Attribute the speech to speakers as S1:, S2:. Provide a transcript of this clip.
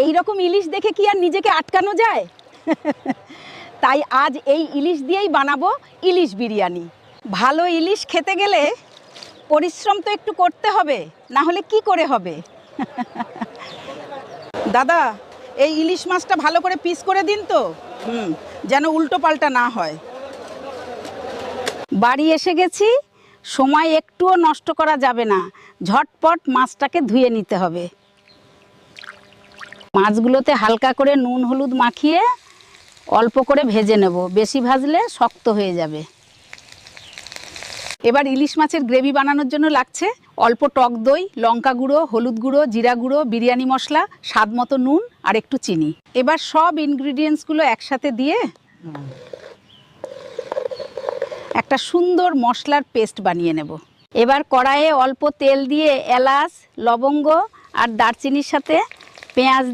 S1: এই রকম ইলিশ দেখে কি আর নিজেকে আটকানো যায়? তাই আজ এই ইলিশ দিয়েই বানাবো ইলিশ বিরিয়ানি। ভালো ইলিশ খেতে গেলে পরিশ্রম তো একটু করতে হবে, না হলে কি করে হবে? দাদা, এই ইলিশ মাছটা ভালো করে পিস করে দিন তো, যেন উল্টো পাল্টা না হয়। বাড়ি এসে গেছি, সময় একটুও নষ্ট করা যাবে না, ঝটপট মাছটাকে ধুয়ে নিতে হবে। মাছগুলোতে হালকা করে নুন হলুদ মাখিয়ে অল্প করে ভেজে নেব, বেশি ভাজলে শক্ত হয়ে যাবে। এবার ইলিশ মাছের গ্রেভি বানানোর জন্য লাগছে অল্প টক দই, লঙ্কা গুঁড়ো, হলুদ গুঁড়ো, জিরা গুঁড়ো, বিরিয়ানি মশলা, স্বাদ মতো নুন আর একটু চিনি। এবার সব ইনগ্রিডিয়েন্টসগুলো একসাথে দিয়ে একটা সুন্দর মশলার পেস্ট বানিয়ে নেব। এবার কড়াইয়ে অল্প তেল দিয়ে এলাচ, লবঙ্গ আর দারচিনির সাথে পেঁয়াজ